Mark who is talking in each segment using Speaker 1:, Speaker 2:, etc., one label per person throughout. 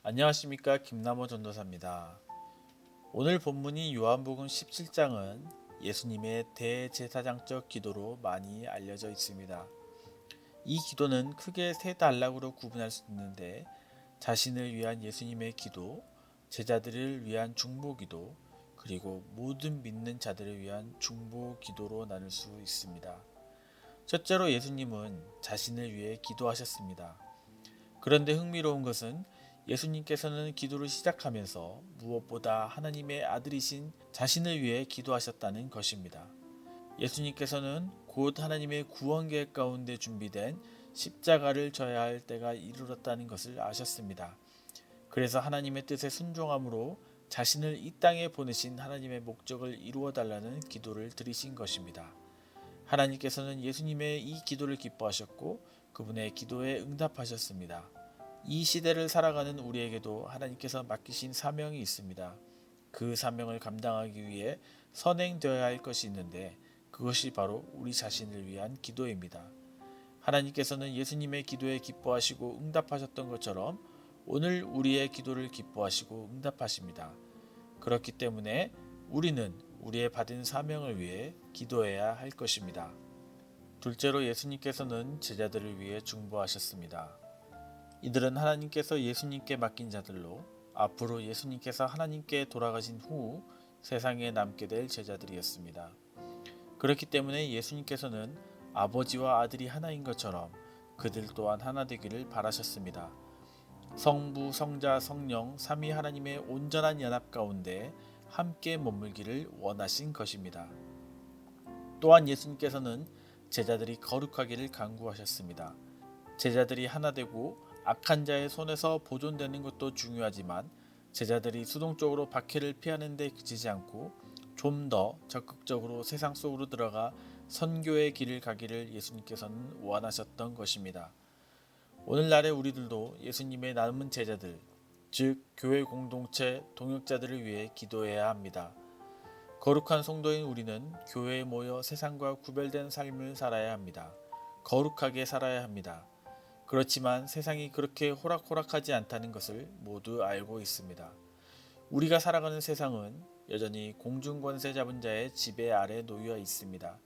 Speaker 1: 안녕하십니까, 김남호 전도사입니다. 오늘 본문인 요한복음 17장은 예수님의 대제사장적 기도로 많이 알려져 있습니다. 이 기도는 크게 세 단락으로 구분할 수 있는데, 자신을 위한 예수님의 기도, 제자들을 위한 중보 기도, 그리고 모든 믿는 자들을 위한 중보 기도로 나눌 수 있습니다. 첫째로 예수님은 자신을 위해 기도하셨습니다. 그런데 흥미로운 것은 예수님께서는 기도를 시작하면서 무엇보다 하나님의 아들이신 자신을 위해 기도하셨다는 것입니다. 예수님께서는 곧 하나님의 구원 계획 가운데 준비된 십자가를 져야 할 때가 이르렀다는 것을 아셨습니다. 그래서 하나님의 뜻에 순종함으로 자신을 이 땅에 보내신 하나님의 목적을 이루어 달라는 기도를 드리신 것입니다. 하나님께서는 예수님의 이 기도를 기뻐하셨고 그분의 기도에 응답하셨습니다. 이 시대를 살아가는 우리에게도 하나님께서 맡기신 사명이 있습니다. 그 사명을 감당하기 위해 선행되어야 할 것이 있는데 그것이 바로 우리 자신을 위한 기도입니다. 하나님께서는 예수님의 기도에 기뻐하시고 응답하셨던 것처럼 오늘 우리의 기도를 기뻐하시고 응답하십니다. 그렇기 때문에 우리는 우리의 받은 사명을 위해 기도해야 할 것입니다. 둘째로 예수님께서는 제자들을 위해 중보하셨습니다. 이들은 하나님께서 예수님께 맡긴 자들로 앞으로 예수님께서 하나님께 돌아가신 후 세상에 남게 될 제자들이었습니다. 그렇기 때문에 예수님께서는 아버지와 아들이 하나인 것처럼 그들 또한 하나 되기를 바라셨습니다. 성부, 성자, 성령, 삼위 하나님의 온전한 연합 가운데 함께 머물기를 원하신 것입니다. 또한 예수님께서는 제자들이 거룩하기를 간구하셨습니다. 제자들이 하나 되고 악한 자의 손에서 보존되는 것도 중요하지만 제자들이 수동적으로 박해를 피하는 데 그치지 않고 좀 더 적극적으로 세상 속으로 들어가 선교의 길을 가기를 예수님께서는 원하셨던 것입니다. 오늘날의 우리들도 예수님의 남은 제자들, 즉 교회 공동체 동역자들을 위해 기도해야 합니다. 거룩한 성도인 우리는 교회에 모여 세상과 구별된 삶을 살아야 합니다. 거룩하게 살아야 합니다. 그렇지만 세상이 그렇게 호락호락하지 않다는 것을 모두 알고 있습니다. 우리가 살아가는 세상은 여전히 공중권세 잡은 자의 지배 아래 놓여 있습니다.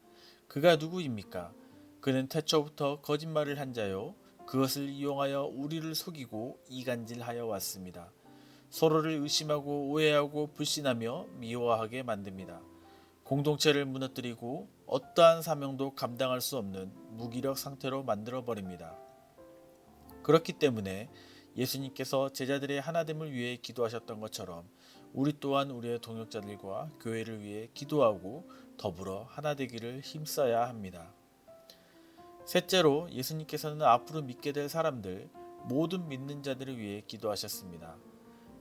Speaker 1: 그가 누구입니까? 그는 태초부터 거짓말을 한 자요. 그것을 이용하여 우리를 속이고 이간질하여 왔습니다. 서로를 의심하고 오해하고 불신하며 미워하게 만듭니다. 공동체를 무너뜨리고 어떠한 사명도 감당할 수 없는 무기력 상태로 만들어버립니다. 그렇기 때문에 예수님께서 제자들의 하나됨을 위해 기도하셨던 것처럼 우리 또한 우리의 동역자들과 교회를 위해 기도하고 더불어 하나 되기를 힘써야 합니다. 셋째로 예수님께서는 앞으로 믿게 될 사람들, 모든 믿는 자들을 위해 기도하셨습니다.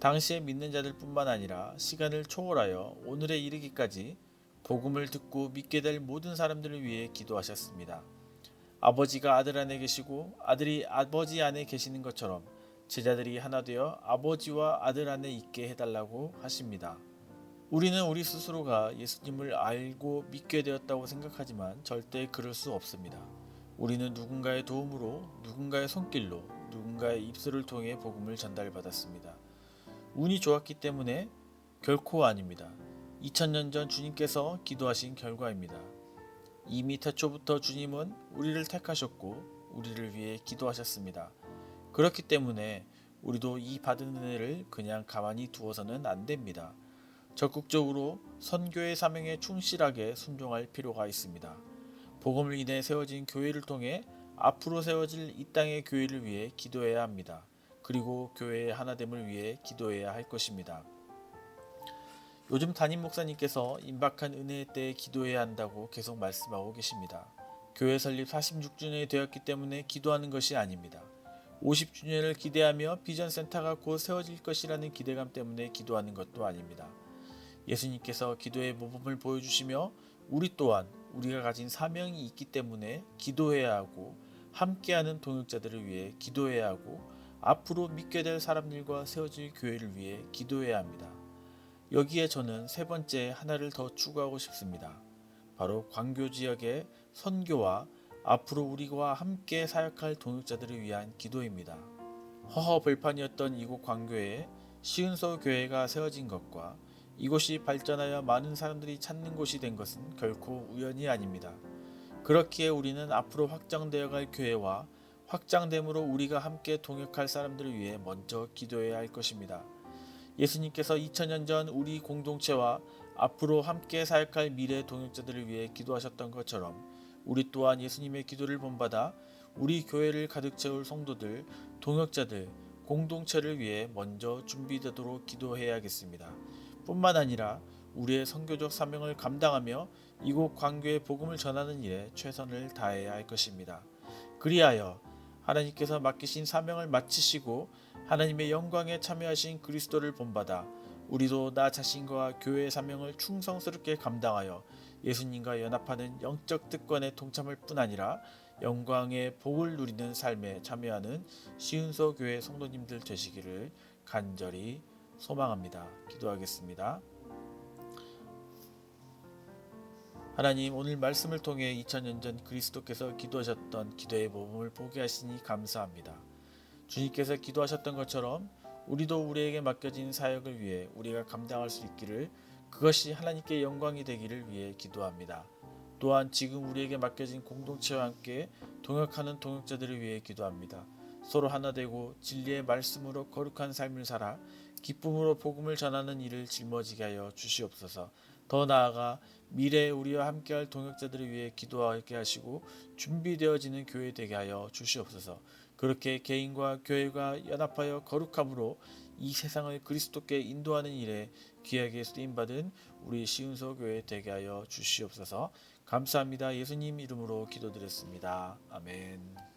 Speaker 1: 당시의 믿는 자들뿐만 아니라 시간을 초월하여 오늘에 이르기까지 복음을 듣고 믿게 될 모든 사람들을 위해 기도하셨습니다. 아버지가 아들 안에 계시고 아들이 아버지 안에 계시는 것처럼 제자들이 하나 되어 아버지와 아들 안에 있게 해달라고 하십니다. 우리는 우리 스스로가 예수님을 알고 믿게 되었다고 생각하지만 절대 그럴 수 없습니다. 우리는 누군가의 도움으로, 누군가의 손길로, 누군가의 입술을 통해 복음을 전달받았습니다. 운이 좋았기 때문에 결코 아닙니다. 2000년 전 주님께서 기도하신 결과입니다. 이미 태초부터 주님은 우리를 택하셨고 우리를 위해 기도하셨습니다. 그렇기 때문에 우리도 이 받은 은혜를 그냥 가만히 두어서는 안 됩니다. 적극적으로 선교의 사명에 충실하게 순종할 필요가 있습니다. 복음을 인해 세워진 교회를 통해 앞으로 세워질 이 땅의 교회를 위해 기도해야 합니다. 그리고 교회의 하나됨을 위해 기도해야 할 것입니다. 요즘 담임 목사님께서 임박한 은혜의 때에 기도해야 한다고 계속 말씀하고 계십니다. 교회 설립 46주년이 되었기 때문에 기도하는 것이 아닙니다. 50주년을 기대하며 비전센터가 곧 세워질 것이라는 기대감 때문에 기도하는 것도 아닙니다. 예수님께서 기도의 모범을 보여주시며 우리 또한 우리가 가진 사명이 있기 때문에 기도해야 하고 함께하는 동역자들을 위해 기도해야 하고 앞으로 믿게 될 사람들과 세워질 교회를 위해 기도해야 합니다. 여기에 저는 세 번째 하나를 더 추가하고 싶습니다. 바로 광교 지역의 선교와 앞으로 우리와 함께 사역할 동역자들을 위한 기도입니다. 허허벌판이었던 이곳 광교에 시은서 교회가 세워진 것과 이곳이 발전하여 많은 사람들이 찾는 곳이 된 것은 결코 우연이 아닙니다. 그렇기에 우리는 앞으로 확장되어 갈 교회와 확장됨으로 우리가 함께 동역할 사람들을 위해 먼저 기도해야 할 것입니다. 예수님께서 2000년 전 우리 공동체와 앞으로 함께 사역할 미래 동역자들을 위해 기도하셨던 것처럼 우리 또한 예수님의 기도를 본받아 우리 교회를 가득 채울 성도들, 동역자들, 공동체를 위해 먼저 준비되도록 기도해야겠습니다. 뿐만 아니라 우리의 선교적 사명을 감당하며 이곳 광교의 복음을 전하는 일에 최선을 다해야 할 것입니다. 그리하여 하나님께서 맡기신 사명을 마치시고 하나님의 영광에 참여하신 그리스도를 본받아 우리도 나 자신과 교회의 사명을 충성스럽게 감당하여 예수님과 연합하는 영적 특권에 동참할 뿐 아니라 영광의 복을 누리는 삶에 참여하는 시은서 교회 성도님들 되시기를 간절히 소망합니다. 기도하겠습니다. 하나님, 오늘 말씀을 통해 2000년 전 그리스도께서 기도하셨던 기도의 모범을 보게 하시니 감사합니다. 주님께서 기도하셨던 것처럼 우리도 우리에게 맡겨진 사역을 위해 우리가 감당할 수 있기를, 그것이 하나님께 영광이 되기를 위해 기도합니다. 또한 지금 우리에게 맡겨진 공동체와 함께 동역하는 동역자들을 위해 기도합니다. 서로 하나 되고 진리의 말씀으로 거룩한 삶을 살아 기쁨으로 복음을 전하는 일을 짊어지게 하여 주시옵소서. 더 나아가 미래에 우리와 함께할 동역자들을 위해 기도하게 하시고 준비되어지는 교회 되게 하여 주시옵소서. 그렇게 개인과 교회가 연합하여 거룩함으로 이 세상을 그리스도께 인도하는 일에 귀하게 쓰임받은 우리 시은서 교회 되게 하여 주시옵소서. 감사합니다. 예수님 이름으로 기도드렸습니다. 아멘.